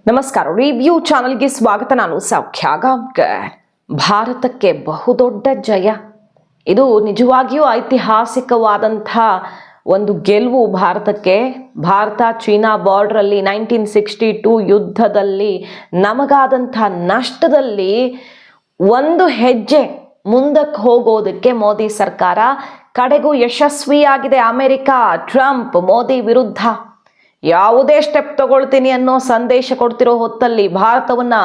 ನಮಸ್ಕಾರ. ರಿವ್ಯೂ ಚಾನಲ್ಗೆ ಸ್ವಾಗತ. ನಾನು ಸೌಖ್ಯ ಗಾಂವ್ಕರ್. ಭಾರತಕ್ಕೆ ಬಹುದೊಡ್ಡ ಜಯ. ಇದು ನಿಜವಾಗಿಯೂ ಐತಿಹಾಸಿಕವಾದಂಥ ಒಂದು ಗೆಲುವು ಭಾರತಕ್ಕೆ. ಭಾರತ ಚೀನಾ ಬಾರ್ಡ್ರಲ್ಲಿ 1962 ಯುದ್ಧದಲ್ಲಿ ನಮಗಾದಂಥ ನಷ್ಟದಲ್ಲಿ ಒಂದು ಹೆಜ್ಜೆ ಮುಂದಕ್ಕೆ ಹೋಗೋದಕ್ಕೆ ಮೋದಿ ಸರ್ಕಾರ ಕಡೆಗೂ ಯಶಸ್ವಿಯಾಗಿದೆ. ಅಮೆರಿಕ, ಟ್ರಂಪ್, ಮೋದಿ ವಿರುದ್ಧ ಯಾವುದೇ ಸ್ಟೆಪ್ ತಗೊಳ್ತೀನಿ ಅನ್ನೋ ಸಂದೇಶ ಕೊಡ್ತಿರೋ ಹೊತ್ತಲ್ಲಿ, ಭಾರತವನ್ನ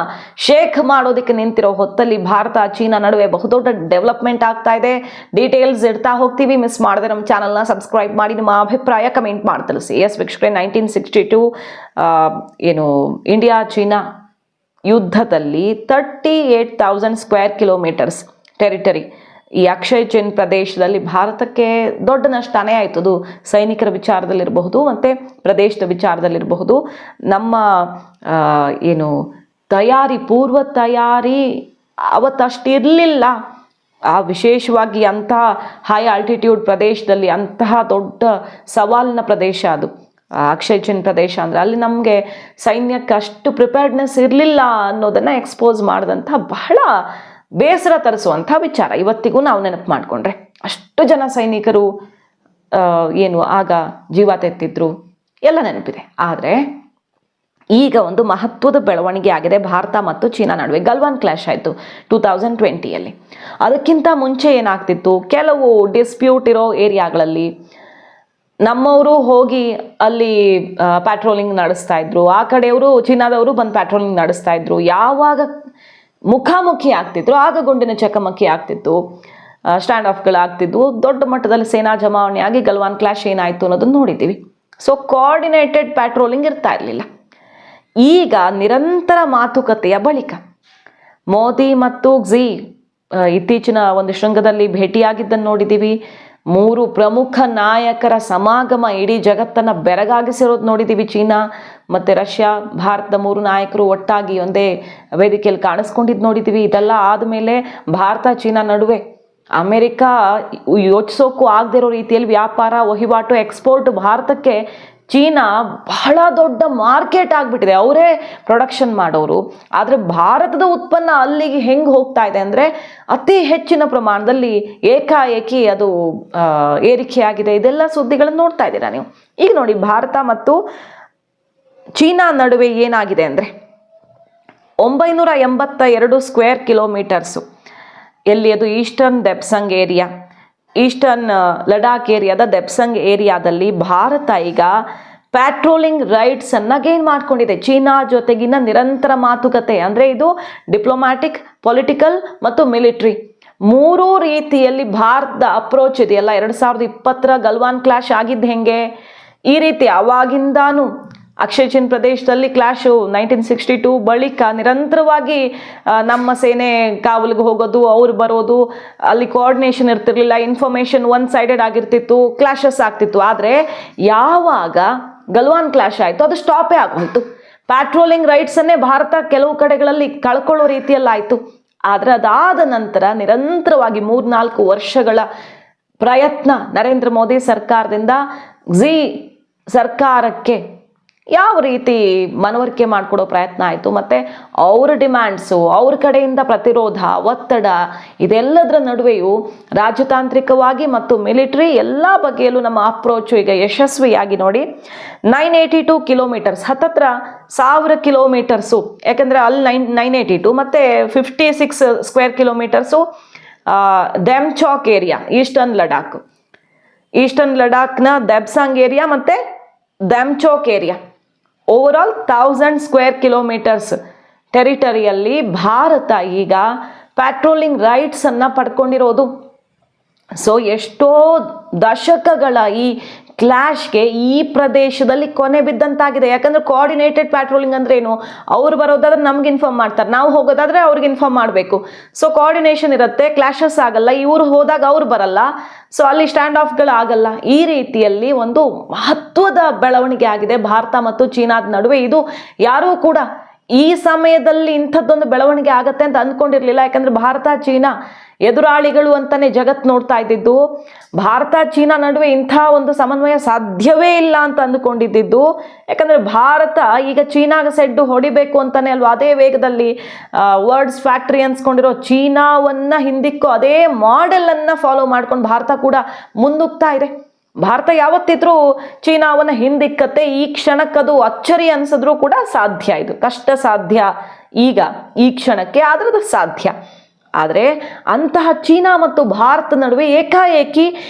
ಶೇಕ್ ಮಾಡೋದಕ್ಕೆ ನಿಂತಿರೋ ಹೊತ್ತಲ್ಲಿ ಭಾರತ ಚೀನಾ ನಡುವೆ ಬಹುದೊಡ್ಡ ಡೆವಲಪ್ಮೆಂಟ್ ಆಗ್ತಾ ಇದೆ. ಡೀಟೇಲ್ಸ್ ಇಡ್ತಾ ಹೋಗ್ತೀವಿ. ಮಿಸ್ ಮಾಡದೆ ನಮ್ಮ ಚಾನಲ್ನ ಸಬ್ಸ್ಕ್ರೈಬ್ ಮಾಡಿ ನಿಮ್ಮ ಅಭಿಪ್ರಾಯ ಕಮೆಂಟ್ ಮಾಡಿ ತಿಳಿಸಿ. ಎಸ್ ವೀಕ್ಷಕರೇ, 1962 ಇಂಡಿಯಾ ಚೀನಾ ಯುದ್ಧದಲ್ಲಿ 38,000 ಸ್ಕ್ವೇರ್ ಕಿಲೋಮೀಟರ್ಸ್ ಟೆರಿಟರಿ, ಈ ಅಕ್ಷಯ್ ಚಿನ್ ಪ್ರದೇಶದಲ್ಲಿ ಭಾರತಕ್ಕೆ ದೊಡ್ಡ ನಷ್ಟನೇ ಆಯಿತು. ಅದು ಸೈನಿಕರ ವಿಚಾರದಲ್ಲಿರಬಹುದು ಮತ್ತು ಪ್ರದೇಶದ ವಿಚಾರದಲ್ಲಿರಬಹುದು. ನಮ್ಮ ಪೂರ್ವ ತಯಾರಿ ಅವತ್ತಷ್ಟು ಇರಲಿಲ್ಲ. ವಿಶೇಷವಾಗಿ ಅಂತಹ ಹೈ ಆಲ್ಟಿಟ್ಯೂಡ್ ಪ್ರದೇಶದಲ್ಲಿ ಅಂತಹ ದೊಡ್ಡ ಸವಾಲಿನ ಪ್ರದೇಶ ಅದು ಅಕ್ಷಯ್ ಚಿನ್ ಪ್ರದೇಶ ಅಂದರೆ, ಅಲ್ಲಿ ನಮಗೆ ಸೈನ್ಯಕ್ಕೆ ಅಷ್ಟು ಪ್ರಿಪೇರ್ಡ್ನೆಸ್ ಇರಲಿಲ್ಲ ಅನ್ನೋದನ್ನು ಎಕ್ಸ್ಪೋಸ್ ಮಾಡಿದಂಥ ಬಹಳ ಬೇಸರ ತರಿಸುವಂಥ ವಿಚಾರ. ಇವತ್ತಿಗೂ ನಾವು ನೆನಪು ಮಾಡಿಕೊಂಡ್ರೆ ಅಷ್ಟು ಜನ ಸೈನಿಕರು ಆಗ ಜೀವ ತೆತ್ತಿದ್ರು ಎಲ್ಲ ನೆನಪಿದೆ. ಆದರೆ ಈಗ ಒಂದು ಮಹತ್ವದ ಬೆಳವಣಿಗೆ ಆಗಿದೆ ಭಾರತ ಮತ್ತು ಚೀನಾ ನಡುವೆ. ಗಲ್ವಾನ್ ಕ್ಲಾಶ್ ಆಯಿತು 2020ಯಲ್ಲಿ. ಅದಕ್ಕಿಂತ ಮುಂಚೆ ಏನಾಗ್ತಿತ್ತು, ಕೆಲವು ಡಿಸ್ಪ್ಯೂಟ್ ಇರೋ ಏರಿಯಾಗಳಲ್ಲಿ ನಮ್ಮವರು ಹೋಗಿ ಅಲ್ಲಿ ಪ್ಯಾಟ್ರೋಲಿಂಗ್ ನಡೆಸ್ತಾ ಇದ್ರು, ಆ ಕಡೆಯವರು ಚೀನಾದವರು ಬಂದು ಪ್ಯಾಟ್ರೋಲಿಂಗ್ ನಡೆಸ್ತಾ ಇದ್ರು. ಯಾವಾಗ ಮುಖಾಮುಖಿ ಆಗ್ತಿದ್ರು ಆಗ ಗುಂಡಿನ ಚಕಮಕಿ ಆಗ್ತಿತ್ತು, ಸ್ಟ್ಯಾಂಡ್ ಆಫ್ಗಳಾಗ್ತಿದ್ವು. ದೊಡ್ಡ ಮಟ್ಟದಲ್ಲಿ ಸೇನಾ ಜಮಾವಣೆ ಆಗಿ ಗಲ್ವಾನ್ ಕ್ಲಾಶ್ ಏನಾಯಿತು ಅನ್ನೋದನ್ನು ನೋಡಿದ್ದೀವಿ. ಸೊ ಕೋಆರ್ಡಿನೇಟೆಡ್ ಪ್ಯಾಟ್ರೋಲಿಂಗ್ ಇರ್ತಾ ಇರಲಿಲ್ಲ. ಈಗ ನಿರಂತರ ಮಾತುಕತೆಯ ಬಳಿಕ ಮೋದಿ ಮತ್ತು ಕ್ಸಿ ಇತ್ತೀಚಿನ ಒಂದು ಶೃಂಗದಲ್ಲಿ ಭೇಟಿಯಾಗಿದ್ದನ್ನು ನೋಡಿದ್ದೀವಿ. 3 ಪ್ರಮುಖ ನಾಯಕರ ಸಮಾಗಮ ಇಡೀ ಜಗತ್ತನ್ನು ಬೆರಗಾಗಿಸಿರೋದು ನೋಡಿದ್ದೀವಿ. ಚೀನಾ ಮತ್ತು ರಷ್ಯಾ, ಭಾರತದ 3 ನಾಯಕರು ಒಟ್ಟಾಗಿ ಒಂದೇ ವೇದಿಕೆಯಲ್ಲಿ ಕಾಣಿಸ್ಕೊಂಡಿದ್ದು ನೋಡಿದ್ದೀವಿ. ಇದೆಲ್ಲ ಆದಮೇಲೆ ಭಾರತ ಚೀನಾ ನಡುವೆ ಅಮೆರಿಕ ಯೋಚಿಸೋಕ್ಕೂ ಆಗದಿರೋ ರೀತಿಯಲ್ಲಿ ವ್ಯಾಪಾರ ವಹಿವಾಟು ಎಕ್ಸ್ಪೋರ್ಟ್ ಭಾರತಕ್ಕೆ ಚೀನಾ ಬಹಳ ದೊಡ್ಡ ಮಾರ್ಕೆಟ್ ಆಗಿಬಿಟ್ಟಿದೆ. ಅವರೇ ಪ್ರೊಡಕ್ಷನ್ ಮಾಡೋರು. ಆದರೆ ಭಾರತದ ಉತ್ಪನ್ನ ಅಲ್ಲಿಗೆ ಹೆಂಗೆ ಹೋಗ್ತಾ ಇದೆ ಅಂದರೆ ಅತಿ ಹೆಚ್ಚಿನ ಪ್ರಮಾಣದಲ್ಲಿ ಏಕಾಏಕಿ ಅದು ಏರಿಕೆಯಾಗಿದೆ. ಇದೆಲ್ಲ ಸುದ್ದಿಗಳನ್ನು ನೋಡ್ತಾ ಇದ್ದೀರಾ ನೀವು. ಈಗ ನೋಡಿ, ಭಾರತ ಮತ್ತು ಚೀನಾ ನಡುವೆ ಏನಾಗಿದೆ ಅಂದರೆ 982 ಸ್ಕ್ವೇರ್ ಕಿಲೋಮೀಟರ್ಸು. ಎಲ್ಲಿ ಅದು ಈಸ್ಟರ್ನ್ ದೆಪ್ಸಂಗ್ ಏರಿಯಾ, ಈಸ್ಟರ್ನ್ ಲಡಾಖ್ ಏರಿಯಾದ ದೆಪ್ಸಂಗ್ ಏರಿಯಾದಲ್ಲಿ ಭಾರತ ಈಗ ಪ್ಯಾಟ್ರೋಲಿಂಗ್ ರೈಟ್ಸನ್ನು ಗೇನ್ ಮಾಡ್ಕೊಂಡಿದೆ. ಚೀನಾ ಜೊತೆಗಿನ ನಿರಂತರ ಮಾತುಕತೆ ಅಂದರೆ ಇದು ಡಿಪ್ಲೊಮ್ಯಾಟಿಕ್, ಪೊಲಿಟಿಕಲ್ ಮತ್ತು ಮಿಲಿಟ್ರಿ 3 ರೀತಿಯಲ್ಲಿ ಭಾರತದ ಅಪ್ರೋಚ್ ಇದೆಯಲ್ಲ. 2020 ಗಲ್ವಾನ್ ಕ್ಲಾಶ್ ಆಗಿದ್ದು ಹೆಂಗೆ, ಈ ರೀತಿ ಅವಾಗಿಂದಾನು ಅಕ್ಷಯ್ ಚಿನ್ ಪ್ರದೇಶದಲ್ಲಿ ಕ್ಲಾಶು 1962 ಬಳಿಕ ನಿರಂತರವಾಗಿ ನಮ್ಮ ಸೇನೆ ಕಾವಲಿಗೆ ಹೋಗೋದು, ಅವ್ರು ಬರೋದು, ಅಲ್ಲಿ ಕೋಆರ್ಡಿನೇಷನ್ ಇರ್ತಿರ್ಲಿಲ್ಲ, ಇನ್ಫಾರ್ಮೇಷನ್ ಒನ್ ಸೈಡೆಡ್ ಆಗಿರ್ತಿತ್ತು, ಕ್ಲಾಶಸ್ ಆಗ್ತಿತ್ತು. ಆದರೆ ಯಾವಾಗ ಗಲ್ವಾನ್ ಕ್ಲಾಶ್ ಆಯಿತು ಅದು ಸ್ಟಾಪೇ ಆಗೋಯ್ತು. ಪ್ಯಾಟ್ರೋಲಿಂಗ್ ರೈಟ್ಸನ್ನೇ ಭಾರತ ಕೆಲವು ಕಡೆಗಳಲ್ಲಿ ಕಳ್ಕೊಳ್ಳೋ ರೀತಿಯಲ್ಲಾಯಿತು. ಆದರೆ ಅದಾದ ನಂತರ ನಿರಂತರವಾಗಿ 3-4 ವರ್ಷಗಳ ಪ್ರಯತ್ನ ನರೇಂದ್ರ ಮೋದಿ ಸರ್ಕಾರದಿಂದ ಕ್ಸಿ ಸರ್ಕಾರಕ್ಕೆ ಯಾವ ರೀತಿ ಮನವರಿಕೆ ಮಾಡಿಕೊಡೋ ಪ್ರಯತ್ನ ಆಯಿತು, ಮತ್ತು ಅವರ ಡಿಮ್ಯಾಂಡ್ಸು, ಅವ್ರ ಕಡೆಯಿಂದ ಪ್ರತಿರೋಧ, ಒತ್ತಡ, ಇದೆಲ್ಲದರ ನಡುವೆಯೂ ರಾಜತಾಂತ್ರಿಕವಾಗಿ ಮತ್ತು ಮಿಲಿಟರಿ ಎಲ್ಲ ಬಗೆಯಲ್ಲೂ ನಮ್ಮ ಅಪ್ರೋಚು ಈಗ ಯಶಸ್ವಿಯಾಗಿ ನೋಡಿ 982 ಕಿಲೋಮೀಟರ್ಸ್, ಹತ್ತತ್ರ 1000 ಕಿಲೋಮೀಟರ್ಸು. ಯಾಕೆಂದರೆ ಅಲ್ಲಿ 982 ಮತ್ತು 56 square kilometres Demchok area, eastern ಲಡಾಖ್ನ ದೆಪ್ಸಾಂಗ್ ಏರಿಯಾ ಮತ್ತು Demchok area. Overall 1000 square kilometres ಟೆರಿಟರಿಯಲ್ಲಿ ಭಾರತ ಈಗ ಪ್ಯಾಟ್ರೋಲಿಂಗ್ ರೈಟ್ಸನ್ನು ಪಡ್ಕೊಂಡಿರೋದು. ಸೊ ಎಷ್ಟೋ ದಶಕಗಳ ಈ ಕ್ಲಾಶ್ಗೆ ಈ ಪ್ರದೇಶದಲ್ಲಿ ಕೊನೆ ಬಿದ್ದಂತಾಗಿದೆ. ಯಾಕಂದರೆ ಕೋಆರ್ಡಿನೇಟೆಡ್ ಪ್ಯಾಟ್ರೋಲಿಂಗ್ ಅಂದ್ರೆ ಏನು, ಅವ್ರು ಬರೋದಾದ್ರೆ ನಮ್ಗೆ ಇನ್ಫಾರ್ಮ್ ಮಾಡ್ತಾರೆ, ನಾವು ಹೋಗೋದಾದ್ರೆ ಅವ್ರಿಗೆ ಇನ್ಫಾರ್ಮ್ ಮಾಡಬೇಕು. ಸೊ ಕೋಆರ್ಡಿನೇಷನ್ ಇರುತ್ತೆ, ಕ್ಲಾಶಸ್ ಆಗಲ್ಲ. ಇವ್ರು ಹೋದಾಗ ಅವ್ರು ಬರಲ್ಲ, ಸೊ ಅಲ್ಲಿ ಸ್ಟ್ಯಾಂಡ್ ಆಫ್ಗಳು ಆಗಲ್ಲ. ಈ ರೀತಿಯಲ್ಲಿ ಒಂದು ಮಹತ್ವದ ಬೆಳವಣಿಗೆ ಆಗಿದೆ ಭಾರತ ಮತ್ತು ಚೀನಾದ ನಡುವೆ. ಇದು ಯಾರೂ ಕೂಡ ಈ ಸಮಯದಲ್ಲಿ ಇಂಥದ್ದೊಂದು ಬೆಳವಣಿಗೆ ಆಗತ್ತೆ ಅಂತ ಅಂದ್ಕೊಂಡಿರ್ಲಿಲ್ಲ. ಯಾಕಂದ್ರೆ ಭಾರತ ಚೀನಾ ಎದುರಾಳಿಗಳು ಅಂತಾನೆ ಜಗತ್ ನೋಡ್ತಾ ಇದ್ದಿದ್ದು. ಭಾರತ ಚೀನಾ ನಡುವೆ ಇಂಥ ಒಂದು ಸಮನ್ವಯ ಸಾಧ್ಯವೇ ಇಲ್ಲ ಅಂತ ಅಂದುಕೊಂಡಿದ್ದು. ಯಾಕಂದ್ರೆ ಭಾರತ ಈಗ ಚೀನಾಗ ಸೆಡ್ಡು ಹೊಡಿಬೇಕು ಅಂತಾನೆ ಅಲ್ವಾ ಅದೇ ವೇಗದಲ್ಲಿ ವರ್ಡ್ಸ್ ಫ್ಯಾಕ್ಟ್ರಿ ಅನ್ಸ್ಕೊಂಡಿರೋ ಚೀನಾವನ್ನ ಹಿಂದಿಕ್ಕೋ ಅದೇ ಮಾಡೆಲ್ ಅನ್ನ ಫಾಲೋ ಮಾಡ್ಕೊಂಡು ಭಾರತ ಕೂಡ ಮುಂದುಕ್ತಾ ಇದೆ. ಭಾರತ ಯಾವತ್ತಿದ್ರೂ ಚೀನಾವನ್ನ ಹಿಂದಿಕ್ಕತ್ತೆ. ಈ ಕ್ಷಣಕ್ಕದು ಅಚ್ಚರಿ ಅನ್ಸಿದ್ರೂ ಕೂಡ ಸಾಧ್ಯ, ಇದು ಕಷ್ಟ ಸಾಧ್ಯ ಈಗ ಈ ಕ್ಷಣಕ್ಕೆ, ಆದ್ರೆ ಅದು ಸಾಧ್ಯ. ಆದರೆ ಅಂತಹ ಚೀನಾ ಮತ್ತು ಭಾರತ ನಡುವೆ ಏಕಾಏಕಿ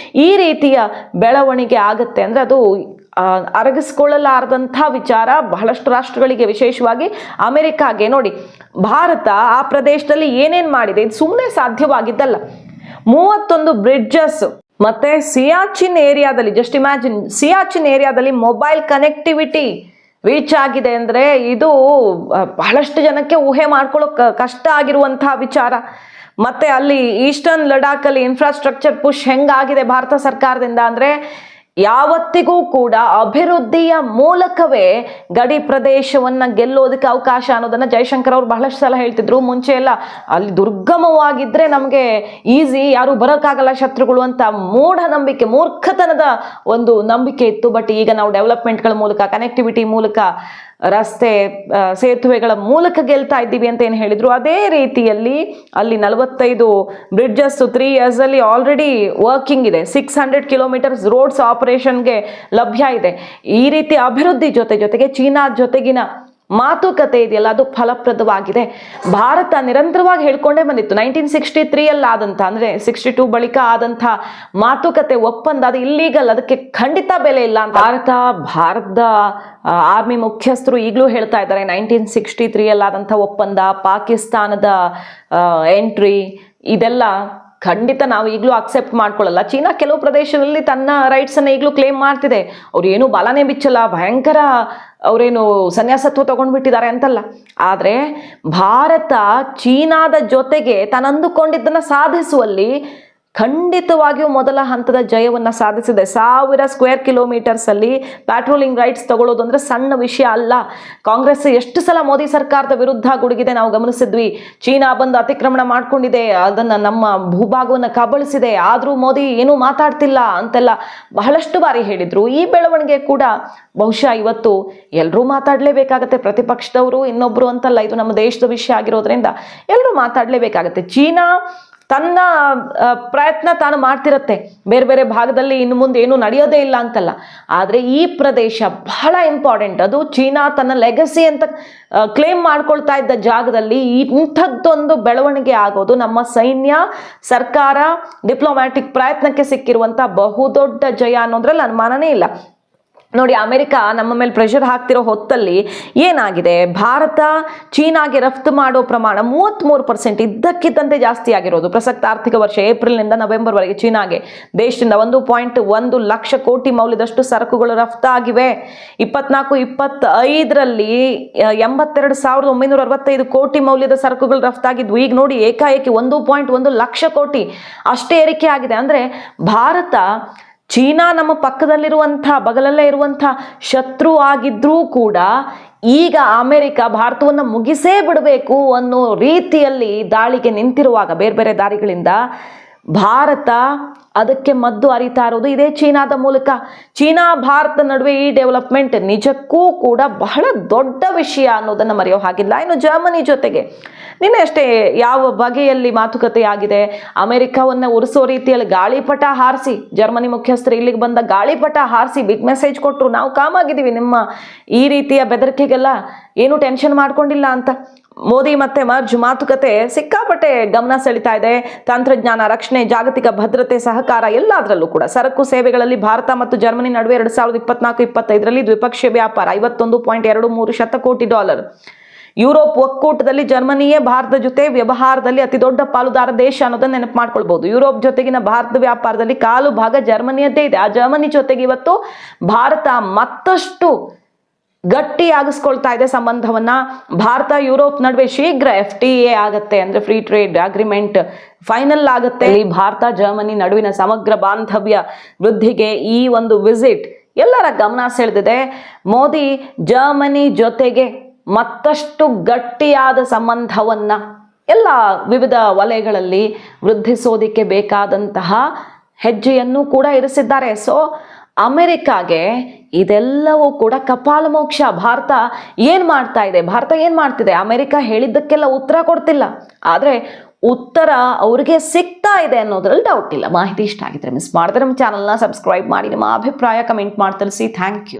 ಈ ರೀತಿಯ ಬೆಳವಣಿಗೆ ಆಗತ್ತೆ ಅಂದರೆ ಅದು ಅರಗಿಸ್ಕೊಳ್ಳಲಾರದಂಥ ವಿಚಾರ ಬಹಳಷ್ಟು ರಾಷ್ಟ್ರಗಳಿಗೆ, ವಿಶೇಷವಾಗಿ ಅಮೆರಿಕಾಗೆ. ನೋಡಿ, ಭಾರತ ಆ ಪ್ರದೇಶದಲ್ಲಿ ಏನೇನು ಮಾಡಿದೆ, ಇದು ಸುಮ್ಮನೆ ಸಾಧ್ಯವಾಗಿದ್ದಲ್ಲ. 31 ಬ್ರಿಡ್ಜಸ್ ಮತ್ತೆ ಸಿಯಾಚಿನ್ ಏರಿಯಾದಲ್ಲಿ, ಜಸ್ಟ್ ಇಮ್ಯಾಜಿನ್, ಸಿಯಾಚಿನ್ ಏರಿಯಾದಲ್ಲಿ ಮೊಬೈಲ್ ಕನೆಕ್ಟಿವಿಟಿ ರೀಚ್ ಆಗಿದೆ ಅಂದರೆ ಇದು ಬಹಳಷ್ಟು ಜನಕ್ಕೆ ಊಹೆ ಮಾಡ್ಕೊಳ್ಳೋಕೆ ಕಷ್ಟ ಆಗಿರುವಂತಹ ವಿಚಾರ. ಮತ್ತೆ ಅಲ್ಲಿ ಈಸ್ಟರ್ನ್ ಲಡಾಖಲ್ಲಿ ಇನ್ಫ್ರಾಸ್ಟ್ರಕ್ಚರ್ ಪುಷ್ ಹೆಂಗಾಗಿದೆ ಭಾರತ ಸರ್ಕಾರದಿಂದ ಅಂದರೆ ಯಾವತ್ತಿಗೂ ಕೂಡ ಅಭಿವೃದ್ಧಿಯ ಮೂಲಕವೇ ಗಡಿ ಪ್ರದೇಶವನ್ನ ಗೆಲ್ಲೋದಕ್ಕೆ ಅವಕಾಶ ಅನ್ನೋದನ್ನ ಜೈಶಂಕರ್ ಅವರು ಬಹಳಷ್ಟು ಸಲ ಹೇಳ್ತಿದ್ರು. ಮುಂಚೆ ಎಲ್ಲ ಅಲ್ಲಿ ದುರ್ಗಮವಾಗಿದ್ರೆ ನಮಗೆ ಈಸಿ, ಯಾರು ಬರೋಕ್ಕಾಗಲ್ಲ ಶತ್ರುಗಳು ಅಂತ ಮೂಢನಂಬಿಕೆ, ಮೂರ್ಖತನದ ಒಂದು ನಂಬಿಕೆ ಇತ್ತು. ಬಟ್ ಈಗ ನಾವು ಡೆವಲಪ್ಮೆಂಟ್ಗಳ ಮೂಲಕ, ಕನೆಕ್ಟಿವಿಟಿ ಮೂಲಕ, ರಸ್ತೆ ಸೇತುವೆಗಳ ಮೂಲಕ ಗೆಲ್ತಾ ಇದ್ದೀವಿ ಅಂತ ಏನು ಹೇಳಿದ್ರು, ಅದೇ ರೀತಿಯಲ್ಲಿ ಅಲ್ಲಿ 45 ಬ್ರಿಡ್ಜಸ್ 3 years ಅಲ್ಲಿ ಆಲ್ರೆಡಿ ವರ್ಕಿಂಗ್ ಇದೆ. 600 kilometers ರೋಡ್ಸ್ ಆಪರೇಷನ್ಗೆ ಲಭ್ಯ ಇದೆ. ಈ ರೀತಿ ಅಭಿವೃದ್ಧಿ ಜೊತೆಗೆ ಚೀನಾ ಜೊತೆಗಿನ ಮಾತುಕತೆ ಇದೆಯಲ್ಲ ಅದು ಫಲಪ್ರದವಾಗಿದೆ. ಭಾರತ ನಿರಂತರವಾಗಿ ಹೇಳ್ಕೊಂಡೇ ಬಂದಿತ್ತು. 1963 ಆದಂಥ ಅಂದರೆ 62 ಬಳಿಕ ಆದಂಥ ಮಾತುಕತೆ ಒಪ್ಪಂದ ಅದು ಇಲ್ಲೀಗಲ್, ಅದಕ್ಕೆ ಖಂಡಿತ ಬೆಲೆ ಇಲ್ಲ ಅಂತ ಭಾರತದ ಆರ್ಮಿ ಮುಖ್ಯಸ್ಥರು ಈಗಲೂ ಹೇಳ್ತಾ ಇದ್ದಾರೆ. 1963 ಆದಂಥ ಒಪ್ಪಂದ, ಪಾಕಿಸ್ತಾನದ ಎಂಟ್ರಿ, ಇದೆಲ್ಲ ಖಂಡಿತ ನಾವು ಈಗಲೂ ಅಕ್ಸೆಪ್ಟ್ ಮಾಡ್ಕೊಳ್ಳಲ್ಲ. ಚೀನಾ ಕೆಲವು ಪ್ರದೇಶದಲ್ಲಿ ತನ್ನ ರೈಟ್ಸನ್ನು ಈಗಲೂ ಕ್ಲೇಮ್ ಮಾಡ್ತಿದೆ. ಅವ್ರು ಏನು ಬಲನೇ ಬಿಚ್ಚಲ್ಲ, ಭಯಂಕರ ಅವರೇನು ಸನ್ಯಾಸತ್ವ ತಗೊಂಡ್ಬಿಟ್ಟಿದ್ದಾರೆ ಅಂತಲ್ಲ. ಆದರೆ ಭಾರತ ಚೀನಾದ ಜೊತೆಗೆ ತಾನು ಅಂದುಕೊಂಡಿದ್ದನ್ನು ಸಾಧಿಸುವಲ್ಲಿ ಖಂಡಿತವಾಗಿಯೂ ಮೊದಲ ಹಂತದ ಜಯವನ್ನು ಸಾಧಿಸಿದೆ. 1000 square kilometers ಅಲ್ಲಿ ಪ್ಯಾಟ್ರೋಲಿಂಗ್ ರೈಟ್ಸ್ ತಗೊಳ್ಳೋದು ಅಂದರೆ ಸಣ್ಣ ವಿಷಯ ಅಲ್ಲ. ಕಾಂಗ್ರೆಸ್ ಎಷ್ಟು ಸಲ ಮೋದಿ ಸರ್ಕಾರದ ವಿರುದ್ಧ ಗುಡುಗಿದೆ ನಾವು ಗಮನಿಸಿದ್ವಿ. ಚೀನಾ ಬಂದು ಅತಿಕ್ರಮಣ ಮಾಡ್ಕೊಂಡಿದೆ, ಅದನ್ನು ನಮ್ಮ ಭೂಭಾಗವನ್ನು ಕಬಳಿಸಿದೆ, ಆದರೂ ಮೋದಿ ಏನೂ ಮಾತಾಡ್ತಿಲ್ಲ ಅಂತೆಲ್ಲ ಬಹಳಷ್ಟು ಬಾರಿ ಹೇಳಿದ್ರು. ಈ ಬೆಳವಣಿಗೆ ಕೂಡ ಬಹುಶಃ ಇವತ್ತು ಎಲ್ಲರೂ ಮಾತಾಡಲೇಬೇಕಾಗತ್ತೆ. ಪ್ರತಿಪಕ್ಷದವರು ಇನ್ನೊಬ್ರು ಅಂತಲ್ಲ, ಇದು ನಮ್ಮ ದೇಶದ ವಿಷಯ ಆಗಿರೋದ್ರಿಂದ ಎಲ್ಲರೂ ಮಾತಾಡಲೇಬೇಕಾಗತ್ತೆ. ಚೀನಾ ತನ್ನ ಪ್ರಯತ್ನ ತಾನು ಮಾಡ್ತಿರತ್ತೆ. ಬೇರೆ ಬೇರೆ ಭಾಗದಲ್ಲಿ ಇನ್ನು ಮುಂದೆ ಏನು ನಡೆಯೋದೇ ಇಲ್ಲ ಅಂತಲ್ಲ. ಆದರೆ ಈ ಪ್ರದೇಶ ಬಹಳ ಇಂಪಾರ್ಟೆಂಟ್. ಅದು ಚೀನಾ ತನ್ನ ಲೆಗಸಿ ಅಂತ ಕ್ಲೇಮ್ ಮಾಡ್ಕೊಳ್ತಾ ಇದ್ದ ಜಾಗದಲ್ಲಿ ಇಂಥದ್ದೊಂದು ಬೆಳವಣಿಗೆ ಆಗೋದು ನಮ್ಮ ಸೈನ್ಯ, ಸರ್ಕಾರ, ಡಿಪ್ಲೊಮ್ಯಾಟಿಕ್ ಪ್ರಯತ್ನಕ್ಕೆ ಸಿಕ್ಕಿರುವಂಥ ಬಹುದೊಡ್ಡ ಜಯ ಅನ್ನೋದ್ರಲ್ಲಿ ಅನುಮಾನನೇ ಇಲ್ಲ. ನೋಡಿ, ಅಮೆರಿಕ ನಮ್ಮ ಮೇಲೆ ಪ್ರೆಷರ್ ಹಾಕ್ತಿರೋ ಹೊತ್ತಲ್ಲಿ ಏನಾಗಿದೆ, ಭಾರತ ಚೀನಾಗೆ ರಫ್ತು ಮಾಡೋ ಪ್ರಮಾಣ 33% ಇದ್ದಕ್ಕಿದ್ದಂತೆ ಜಾಸ್ತಿ ಆಗಿರೋದು. ಪ್ರಸಕ್ತ ಆರ್ಥಿಕ ವರ್ಷ ಏಪ್ರಿಲ್ನಿಂದ ನವೆಂಬರ್ವರೆಗೆ ಚೀನಾಗೆ ದೇಶದಿಂದ 1.1 ಲಕ್ಷ ಕೋಟಿ ಮೌಲ್ಯದಷ್ಟು ಸರಕುಗಳು ರಫ್ತಾಗಿವೆ. 24-25ರಲ್ಲಿ 82,965 ಕೋಟಿ ಮೌಲ್ಯದ ಸರಕುಗಳು ರಫ್ತಾಗಿದ್ವು. ಈಗ ನೋಡಿ ಏಕಾಏಕಿ 1.1 ಲಕ್ಷ ಕೋಟಿ ಅಷ್ಟೇ ಏರಿಕೆ ಆಗಿದೆ. ಅಂದರೆ ಭಾರತ ಚೀನಾ ನಮ್ಮ ಪಕ್ಕದಲ್ಲಿರುವಂಥ, ಬಗಲಲ್ಲೇ ಇರುವಂಥ ಶತ್ರು ಆಗಿದ್ರೂ ಕೂಡ ಈಗ ಅಮೆರಿಕ ಭಾರತವನ್ನು ಮುಗಿಸೇ ಬಿಡಬೇಕು ಅನ್ನೋ ರೀತಿಯಲ್ಲಿ ದಾಳಿಗೆ ನಿಂತಿರುವಾಗ ಬೇರೆ ಬೇರೆ ದಾರಿಗಳಿಂದ ಭಾರತ ಅದಕ್ಕೆ ಮದ್ದು ಅರಿತಾ ಇರೋದು ಇದೇ ಚೀನಾದ ಮೂಲಕ. ಚೀನಾ ಭಾರತ ನಡುವೆ ಈ ಡೆವಲಪ್ಮೆಂಟ್ ನಿಜಕ್ಕೂ ಕೂಡ ಬಹಳ ದೊಡ್ಡ ವಿಷಯ ಅನ್ನೋದನ್ನು ಮರೆಯೋ ಹಾಗಿಲ್ಲ. ಇನ್ನು ಜರ್ಮನಿ ಜೊತೆಗೆ ನಿನ್ನೆ ಅಷ್ಟೇ ಯಾವ ಬಗೆಯಲ್ಲಿ ಮಾತುಕತೆ ಆಗಿದೆ, ಅಮೆರಿಕವನ್ನ ಉರಿಸೋ ರೀತಿಯಲ್ಲಿ ಗಾಳಿಪಟ ಹಾರಿಸಿ, ಜರ್ಮನಿ ಮುಖ್ಯಸ್ಥರು ಇಲ್ಲಿಗೆ ಬಂದ ಗಾಳಿಪಟ ಹಾರಿಸಿ ಬಿಗ್ ಮೆಸೇಜ್ ಕೊಟ್ಟರು, ನಾವು ಕಾಮಾಗಿದ್ದೀವಿ, ನಿಮ್ಮ ಈ ರೀತಿಯ ಬೆದರಿಕೆಗೆಲ್ಲ ಏನು ಟೆನ್ಷನ್ ಮಾಡ್ಕೊಂಡಿಲ್ಲ ಅಂತ. ಮೋದಿ ಮತ್ತೆ ಮರ್ಜ್ ಮಾತುಕತೆ ಸಿಕ್ಕಾಪಟ್ಟೆ ಗಮನ ಸೆಳೀತಾ ಇದೆ. ತಂತ್ರಜ್ಞಾನ, ರಕ್ಷಣೆ, ಜಾಗತಿಕ ಭದ್ರತೆ, ಸಹಕಾರ ಎಲ್ಲದರಲ್ಲೂ ಕೂಡ. ಸರಕು ಸೇವೆಗಳಲ್ಲಿ ಭಾರತ ಮತ್ತು ಜರ್ಮನಿ ನಡುವೆ 2024-25ರಲ್ಲಿ ದ್ವಿಪಕ್ಷೀಯ ವ್ಯಾಪಾರ $51.23 ಶತಕೋಟಿ. ಯುರೋಪ್ ಒಕ್ಕೂಟದಲ್ಲಿ ಜರ್ಮನಿಯೇ ಭಾರತದ ಜೊತೆ ವ್ಯವಹಾರದಲ್ಲಿ ಅತಿ ದೊಡ್ಡ ಪಾಲುದಾರ ದೇಶ ಅನ್ನೋದನ್ನ ನೆನಪು ಮಾಡ್ಕೊಳ್ಬಹುದು. ಯುರೋಪ್ ಜೊತೆಗಿನ ಭಾರತದ ವ್ಯಾಪಾರದಲ್ಲಿ ಕಾಲು ಭಾಗ ಜರ್ಮನಿಯದ್ದೇ ಇದೆ. ಆ ಜರ್ಮನಿ ಜೊತೆಗೆ ಇವತ್ತು ಭಾರತ ಮತ್ತಷ್ಟು ಗಟ್ಟಿಯಾಗಿಸ್ಕೊಳ್ತಾ ಇದೆ ಸಂಬಂಧವನ್ನ. ಭಾರತ ಯುರೋಪ್ ನಡುವೆ ಶೀಘ್ರ FTA ಆಗತ್ತೆ, ಅಂದ್ರೆ ಫ್ರೀ ಟ್ರೇಡ್ ಅಗ್ರಿಮೆಂಟ್ ಫೈನಲ್ ಆಗುತ್ತೆ. ಈ ಭಾರತ ಜರ್ಮನಿ ನಡುವಿನ ಸಮಗ್ರ ಬಾಂಧವ್ಯ ವೃದ್ಧಿಗೆ ಈ ಒಂದು ವಿಸಿಟ್ ಎಲ್ಲರ ಗಮನ ಸೆಳೆದಿದೆ. ಮೋದಿ ಜರ್ಮನಿ ಜೊತೆಗೆ ಮತ್ತಷ್ಟು ಗಟ್ಟಿಯಾದ ಸಂಬಂಧವನ್ನು ಎಲ್ಲ ವಿವಿಧ ವಲಯಗಳಲ್ಲಿ ವೃದ್ಧಿಸೋದಿಕ್ಕೆ ಬೇಕಾದಂತಹ ಹೆಜ್ಜೆಯನ್ನು ಕೂಡ ಇರಿಸಿದ್ದಾರೆ. ಸೊ ಅಮೆರಿಕಾಗೆ ಇದೆಲ್ಲವೂ ಕೂಡ ಕಪಾಲಮೋಕ್ಷ. ಭಾರತ ಏನು ಮಾಡ್ತಾ ಇದೆ, ಭಾರತ ಏನು ಮಾಡ್ತಿದೆ, ಅಮೆರಿಕ ಹೇಳಿದ್ದಕ್ಕೆಲ್ಲ ಉತ್ತರ ಕೊಡ್ತಿಲ್ಲ, ಆದರೆ ಉತ್ತರ ಅವ್ರಿಗೆ ಸಿಗ್ತಾ ಇದೆ ಅನ್ನೋದ್ರಲ್ಲಿ ಡೌಟ್ ಇಲ್ಲ. ಮಾಹಿತಿ ಇಷ್ಟ ಆಗಿದ್ರೆ ಮಿಸ್ ಮಾಡಿದ್ರೆ ನಮ್ಮ ಚಾನಲ್ನ ಸಬ್ಸ್ಕ್ರೈಬ್ ಮಾಡಿ, ನಿಮ್ಮ ಅಭಿಪ್ರಾಯ ಕಮೆಂಟ್ ಮಾಡಿ ತಿಳಿಸಿ. Thank you.